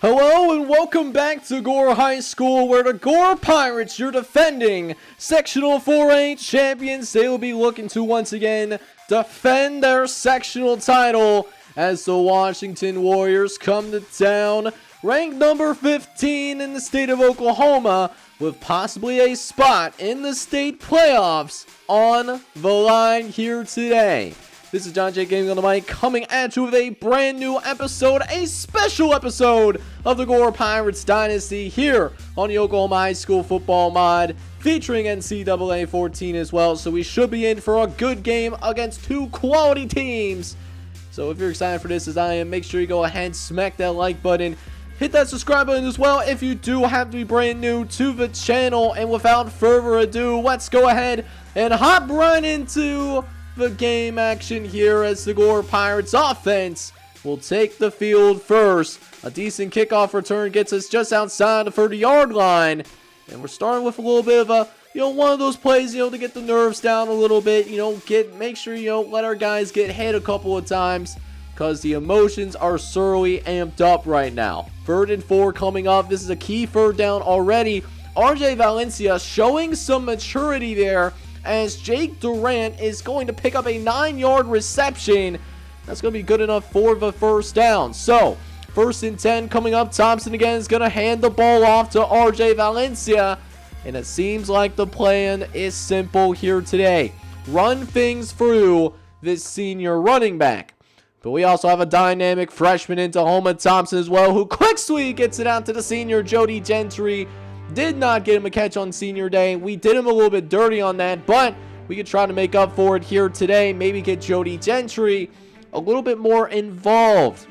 Hello and welcome back to Gore High School, where the Gore Pirates, your defending sectional 4A champions, they will be looking to once again defend their sectional title as the Washington Warriors come to town, ranked number 15 in the state of Oklahoma, with possibly a spot in the state playoffs on the line here today. This is John J. Gaming on the mic, coming at you with a brand new episode, a special episode of the Gore Pirates Dynasty here on the Oklahoma High School Football Mod, featuring NCAA 14 as well. So we should be in for a good game against two quality teams. So if you're excited for this as I am, make sure you go ahead and smack that like button. Hit that subscribe button as well if you do have to be brand new to the channel. And without further ado, let's go ahead and hop right into the game action here as the Gore Pirates offense will take the field first. A decent kickoff return gets us just outside the 30-yard line. And we're starting with a little bit of a, one of those plays, to get the nerves down a little bit. Make sure, let our guys get hit a couple of times, because the emotions are thoroughly amped up right now. 3rd and 4 coming up. This is a key 3rd down already. RJ Valencia showing some maturity there, as Jake Durant is going to pick up a 9-yard reception. That's going to be good enough for the 1st down. So, 1st and 10 coming up. Thompson again is going to hand the ball off to RJ Valencia. And it seems like the plan is simple here today. Run things through this senior running back. But we also have a dynamic freshman in Tahoma Thompson as well, who quickly gets it out to the senior Jody Gentry. Did not get him a catch on senior day. We did him a little bit dirty on that, but we could try to make up for it here today. Maybe get Jody Gentry a little bit more involved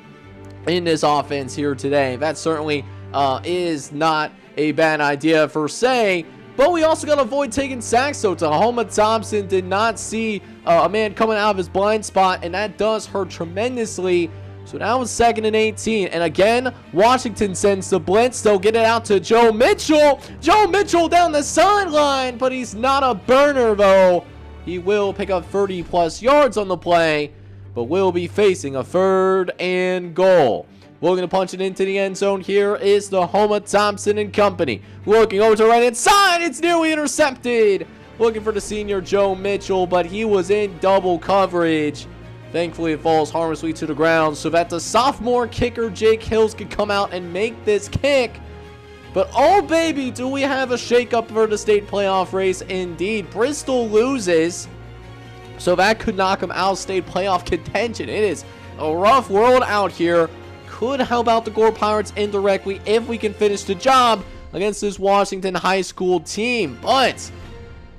in this offense here today. That certainly is not a bad idea per se, but we also got to avoid taking sacks. So Tahoma Thompson did not see a man coming out of his blind spot, and that does hurt tremendously. So now it's 2nd and 18. And again, Washington sends the blitz. They'll get it out to Joe Mitchell. Joe Mitchell down the sideline, but he's not a burner though. He will pick up 30+ yards on the play, but will be facing a 3rd and goal. Looking to punch it into the end zone here is the Tahoma Thompson and company. Looking over to the right hand side. It's nearly intercepted. Looking for the senior Joe Mitchell, but he was in double coverage. Thankfully, it falls harmlessly to the ground so that the sophomore kicker, Jake Hills, could come out and make this kick. But oh baby, do we have a shakeup for the state playoff race indeed. Bristol loses, so that could knock them out of state playoff contention. It is a rough world out here. Could help out the Gore Pirates indirectly if we can finish the job against this Washington High School team. But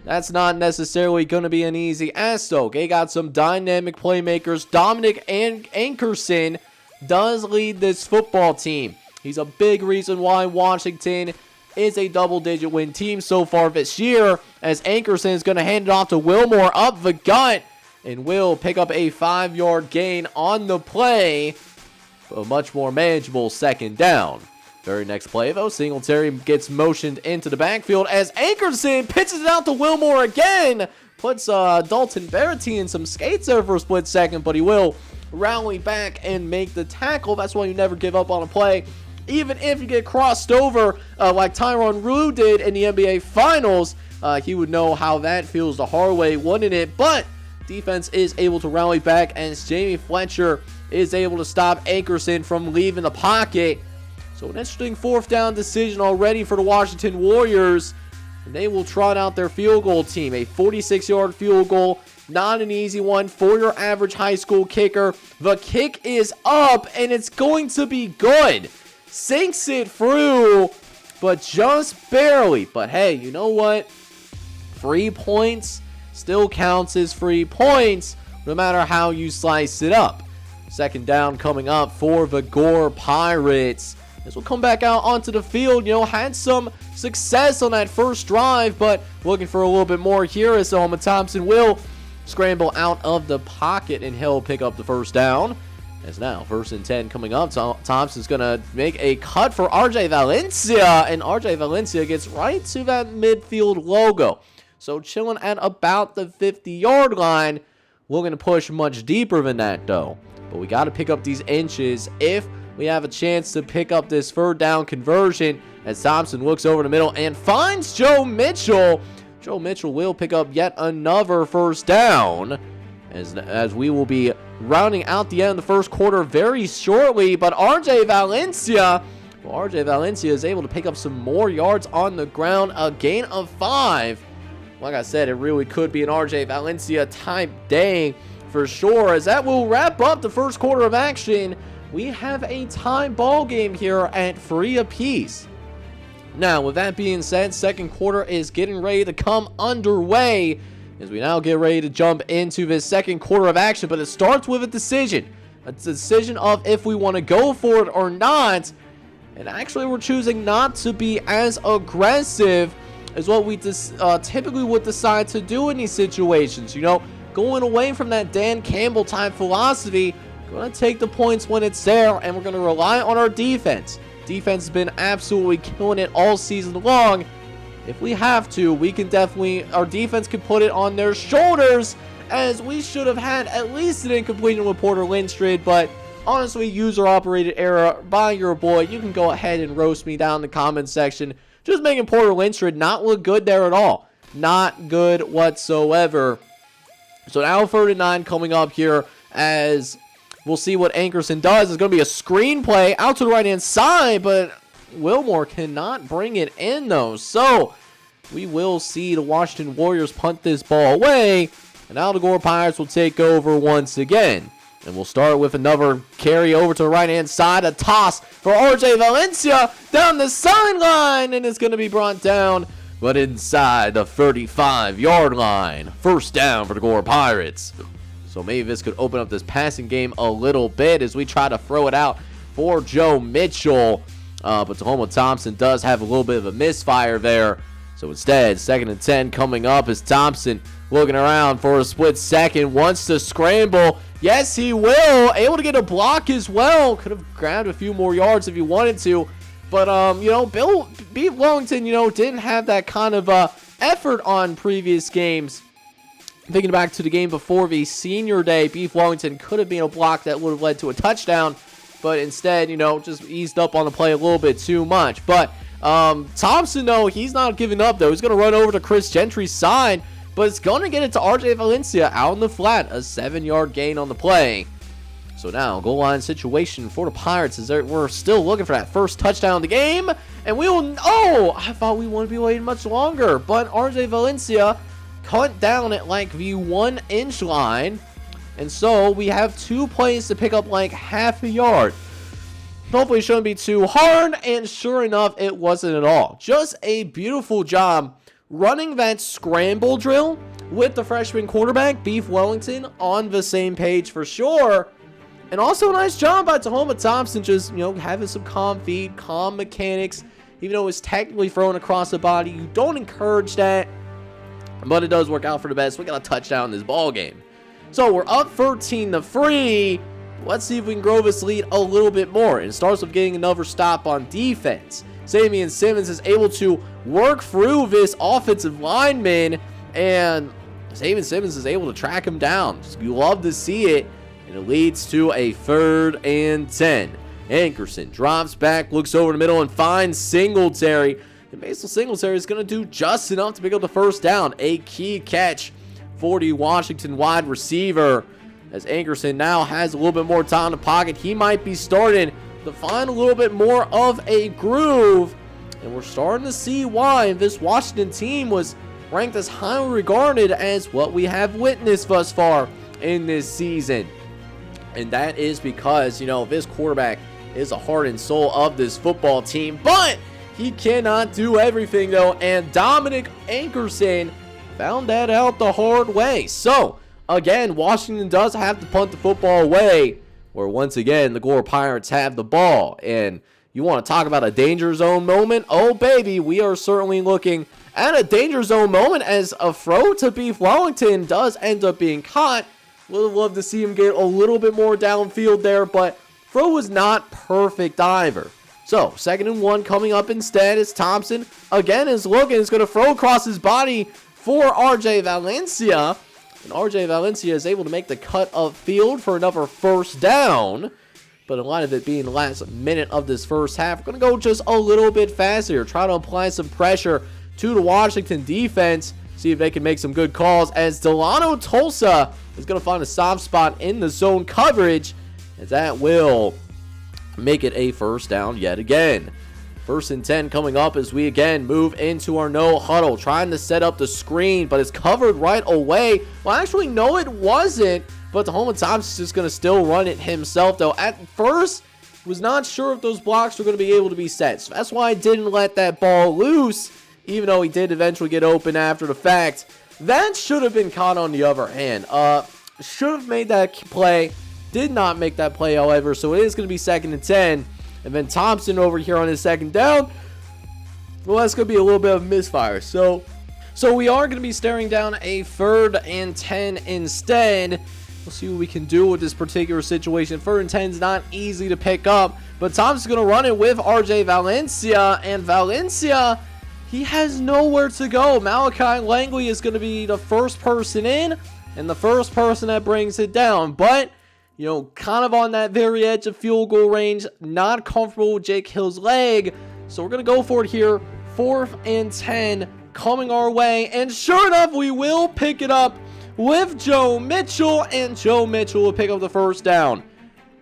that's not necessarily going to be an easy ask, though. They got some dynamic playmakers. Dominic Ankerson does lead this football team. He's a big reason why Washington is a double-digit win team so far this year, as Ankerson is going to hand it off to Wilmore up the gut, and will pick up a 5-yard gain on the play, a much more manageable 2nd down. Very next play, though, Singletary gets motioned into the backfield as Ankerson pitches it out to Wilmore again. Puts Dalton Verity in some skates there for a split second, but he will rally back and make the tackle. That's why you never give up on a play. Even if you get crossed over like Tyronn Lue did in the NBA Finals, he would know how that feels the hard way, wouldn't it? But defense is able to rally back as Jamie Fletcher is able to stop Ankerson from leaving the pocket. So an interesting 4th down decision already for the Washington Warriors. And they will trot out their field goal team. A 46-yard field goal. Not an easy one for your average high school kicker. The kick is up, and it's going to be good. Sinks it through, but just barely. But hey, you know what? 3 points still counts as 3 points, no matter how you slice it up. 2nd down coming up for the Gore Pirates. As we'll come back out onto the field, had some success on that first drive, but looking for a little bit more here as Tahoma Thompson will scramble out of the pocket, and he'll pick up the 1st down. As now, 1st and 10 coming up, Thompson's going to make a cut for RJ Valencia, and RJ Valencia gets right to that midfield logo. So chilling at about the 50-yard line. We're going to push much deeper than that, though. But we got to pick up these inches if we have a chance to pick up this third down conversion as Thompson looks over the middle and finds Joe Mitchell. Joe Mitchell will pick up yet another first down as we will be rounding out the end of the first quarter very shortly. But RJ Valencia is able to pick up some more yards on the ground, a gain of 5. Like I said, it really could be an RJ Valencia type day for sure, as that will wrap up the first quarter of action. We have a tie ball game here at 3 apiece. Now, with that being said, second quarter is getting ready to come underway as we now get ready to jump into this second quarter of action. But it starts with a decision of if we want to go for it or not. And actually, we're choosing not to be as aggressive as what we typically would decide to do in these situations. You know, going away from that Dan Campbell type philosophy, going to take the points when it's there, and we're going to rely on our defense. Defense has been absolutely killing it all season long. If we have to, we can definitely, our defense can put it on their shoulders, as we should have had at least an incompletion with Porter Lindstrid. But honestly, user operated error by your boy. You can go ahead and roast me down in the comments section. Just making Porter Lindstrid not look good there at all. Not good whatsoever. So now 3rd and 9 coming up here, as we'll see what Ankerson does. It's going to be a screenplay out to the right-hand side, but Wilmore cannot bring it in, though. So we will see the Washington Warriors punt this ball away, and now the Gore Pirates will take over once again. And we'll start with another carry over to the right-hand side. A toss for RJ Valencia down the sideline, and it's going to be brought down, but inside the 35-yard line. First down for the Gore Pirates. So maybe this could open up this passing game a little bit as we try to throw it out for Joe Mitchell. But Tahoma Thompson does have a little bit of a misfire there. So instead, 2nd and 10 coming up as Thompson looking around for a split second. Wants to scramble. Yes, he will. Able to get a block as well. Could have grabbed a few more yards if he wanted to. But, you know, Beef Wellington, you know, didn't have that kind of effort on previous games. Thinking back to the game before the senior day, Beef Wellington could have been a block that would have led to a touchdown, but instead, you know, just eased up on the play a little bit too much. But Thompson, though, he's not giving up, though. He's going to run over to Chris Gentry's side, but it's going to get it to RJ Valencia out in the flat, a 7-yard gain on the play. So now, goal line situation for the Pirates as we're still looking for that first touchdown of the game, and we will, I thought we wouldn't be waiting much longer, but RJ Valencia cut down at like the 1-inch line, and so we have 2 plays to pick up like half a yard. Hopefully it shouldn't be too hard, and sure enough, it wasn't at all. Just a beautiful job running that scramble drill with the freshman quarterback, Beef Wellington, on the same page for sure. And also a nice job by Tahoma Thompson, just, you know, having some calm feet, calm mechanics. Even though it was technically thrown across the body, you don't encourage that. But it does work out for the best. We got a touchdown in this ball game. So we're up 13-3. Let's see if we can grow this lead a little bit more. And it starts with getting another stop on defense. Samian Simmons is able to work through this offensive lineman, and Samian Simmons is able to track him down. You love to see it. And it leads to a 3rd and 10. Ankerson drops back, looks over the middle, and finds Singletary. And Basil Singletary is going to do just enough to pick up the first down. A key catch for the Washington wide receiver. As Ankerson now has a little bit more time in the pocket, he might be starting to find a little bit more of a groove. And we're starting to see why this Washington team was ranked as highly regarded as what we have witnessed thus far in this season. And that is because, you know, this quarterback is the heart and soul of this football team. But he cannot do everything, though, and Dominic Ankerson found that out the hard way. So, again, Washington does have to punt the football away, where once again, the Gore Pirates have the ball. And you want to talk about a danger zone moment? Oh, baby, we are certainly looking at a danger zone moment as a throw to Beef Wellington does end up being caught. Would have loved to see him get a little bit more downfield there, but throw was not perfect either. So, 2nd and 1 coming up instead as Thompson again is looking. Is going to throw across his body for RJ Valencia. And RJ Valencia is able to make the cut of field for another first down. But in light of it being the last minute of this first half, we're going to go just a little bit faster. Try to apply some pressure to the Washington defense. See if they can make some good calls as Delano Tulsa is going to find a soft spot in the zone coverage. As that will make it a first down yet again. 1st and 10 coming up as we again move into our no huddle. Trying to set up the screen, but it's covered right away. Well, actually, no, it wasn't. But Tahoma Thompson's just going to still run it himself, though. At first, was not sure if those blocks were going to be able to be set. So that's why I didn't let that ball loose, even though he did eventually get open after the fact. That should have been caught on the other hand. Should have made that play. Did not make that play, however. So it is going to be 2nd and 10. And then Thompson over here on his 2nd down. Well, that's going to be a little bit of misfire. So we are going to be staring down a 3rd and 10 instead. We'll see what we can do with this particular situation. 3rd and 10 is not easy to pick up. But Thompson's going to run it with RJ Valencia. And Valencia, he has nowhere to go. Malachi Langley is going to be the first person in. And the first person that brings it down. But, you know, kind of on that very edge of field goal range. Not comfortable with Jake Hill's leg. So we're going to go for it here. 4th and 10 coming our way. And sure enough, we will pick it up with Joe Mitchell, and Joe Mitchell will pick up the first down.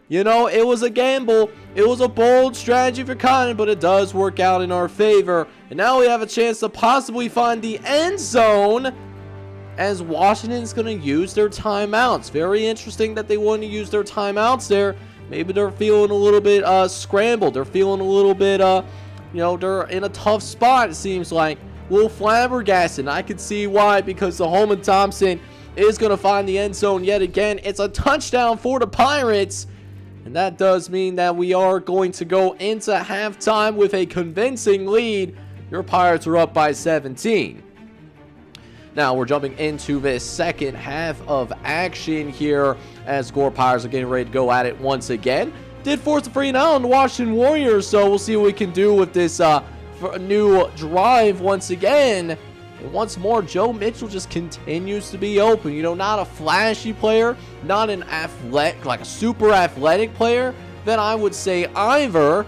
You know, it was a gamble. It was a bold strategy for Cotton, but it does work out in our favor. And now we have a chance to possibly find the end zone as Washington's going to use their timeouts. Very interesting that they want to use their timeouts there. Maybe they're feeling a little bit scrambled. They're feeling a little bit, you know, they're in a tough spot, it seems like. A little flabbergasted. I can see why, because Tahoma Thompson is going to find the end zone yet again. It's a touchdown for the Pirates. And that does mean that we are going to go into halftime with a convincing lead. Your Pirates are up by 17. Now we're jumping into this second half of action here as Gore Pirates are getting ready to go at it once again. Did force a free and out on the Washington Warriors, so we'll see what we can do with this new drive once again. And once more, Joe Mitchell just continues to be open. You know, not a flashy player, not an athletic, like a super athletic player that I would say either.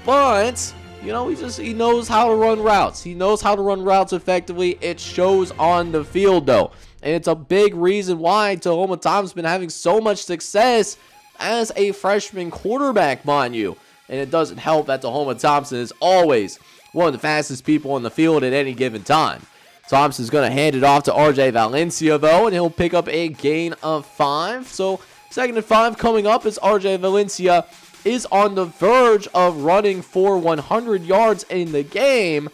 But, you know, he knows how to run routes. He knows how to run routes effectively. It shows on the field, though. And it's a big reason why Tahoma Thompson's been having so much success as a freshman quarterback, mind you. And it doesn't help that Tahoma Thompson is always one of the fastest people on the field at any given time. Thompson's going to hand it off to RJ Valencia, though, and he'll pick up a gain of 5. So 2nd and 5 coming up as RJ Valencia is on the verge of running for 100 yards in the game.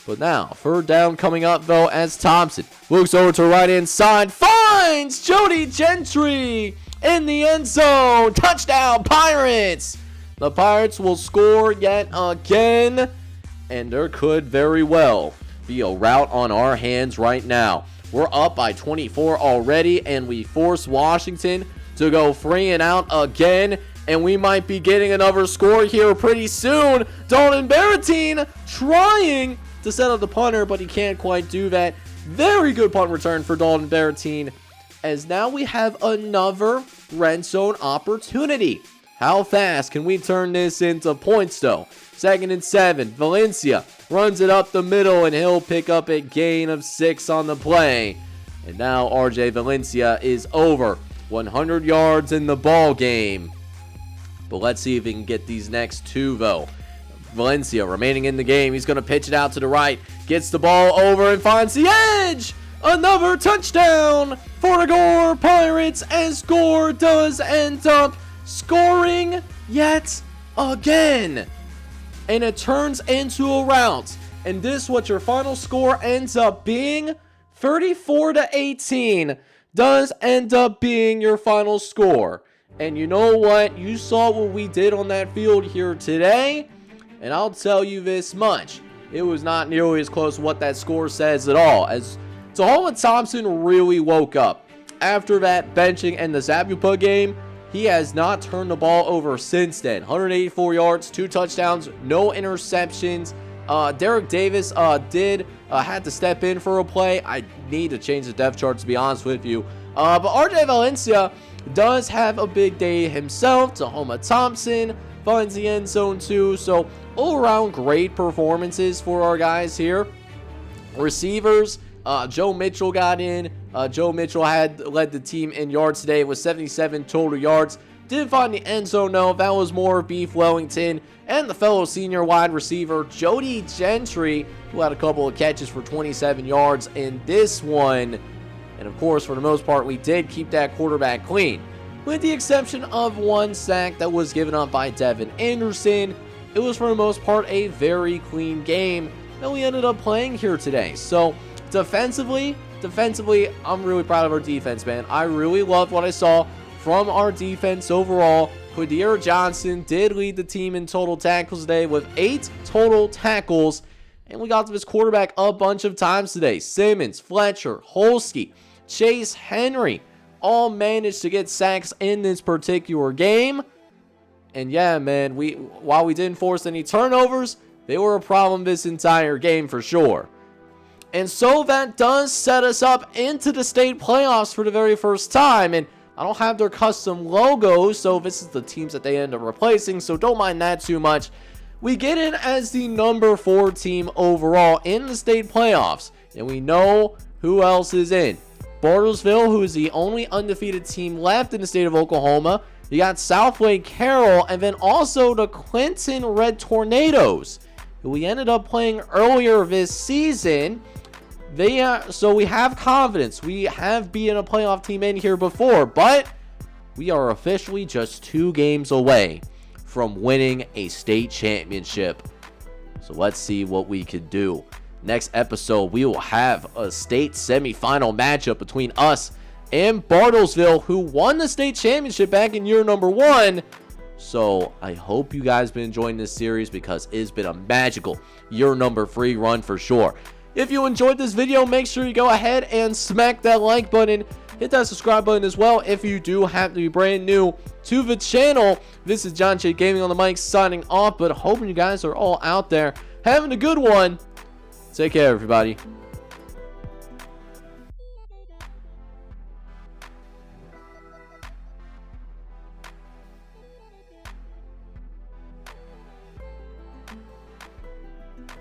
But now, 3rd down coming up, though, as Thompson looks over to right-hand side, finds Jody Gentry in the end zone. Touchdown, Pirates! The Pirates will score yet again, and there could very well be a rout on our hands right now. We're up by 24 already, and we force Washington to go 3 and out again, and we might be getting another score here pretty soon. Dalton Barrettine trying to set up the punter, but he can't quite do that. Very good punt return for Dalton Barrettine, as now we have another red zone opportunity. How fast can we turn this into points, though? 2nd and 7. Valencia runs it up the middle, and he'll pick up a gain of 6 on the play. And now RJ Valencia is over 100 yards in the ball game. But let's see if he can get these next 2, though. Valencia remaining in the game. He's going to pitch it out to the right. Gets the ball over and finds the edge. Another touchdown for the Gore Pirates, as Gore does end up scoring yet again. And it turns into a rout. And this, what your final score ends up being, 34-18, does end up being your final score. And you know what? You saw what we did on that field here today. And I'll tell you this much. It was not nearly as close to what that score says at all. As Tahoma Thompson really woke up. After that benching and the Zabupa game, he has not turned the ball over since then. 184 yards, 2 touchdowns, no interceptions. Derek Davis had to step in for a play. I need to change the depth chart, to be honest with you. But RJ Valencia, does have a big day himself. Tahoma Thompson finds the end zone too. So all around great performances for our guys here. Receivers, Joe Mitchell got in. Joe Mitchell had led the team in yards today with 77 total yards. Didn't find the end zone, no. That was more Beef Wellington and the fellow senior wide receiver, Jody Gentry, who had a couple of catches for 27 yards in this one. And of course, for the most part, we did keep that quarterback clean. With the exception of one sack that was given up by Devin Anderson, it was for the most part a very clean game that we ended up playing here today. So defensively, I'm really proud of our defense, man. I really loved what I saw from our defense overall. Quadir Johnson did lead the team in total tackles today with 8 total tackles. And we got to his quarterback a bunch of times today. Simmons, Fletcher, Holsky, Chase Henry all managed to get sacks in this particular game. And yeah, man, while we didn't force any turnovers, they were a problem this entire game for sure. And so that does set us up into the state playoffs for the very first time. And I don't have their custom logos, so this is the teams that they end up replacing, so don't mind that too much. We get in as the number 4 team overall in the state playoffs, and we know who else is in. Bartlesville, who is the only undefeated team left in the state of Oklahoma. You got Southway Carroll, and then also the Clinton Red Tornadoes, who we ended up playing earlier this season. So we have confidence. We have been a playoff team in here before, but we are officially just 2 games away from winning a state championship. So let's see what we could do. Next episode, we will have a state semifinal matchup between us and Bartlesville, who won the state championship back in year number 1. So I hope you guys have been enjoying this series because it's been a magical year number 3 run for sure. If you enjoyed this video, make sure you go ahead and smack that like button. Hit that subscribe button as well if you do happen to be brand new to the channel. This is John J Gaming on the mic signing off, but hoping you guys are all out there having a good one. Take care, everybody.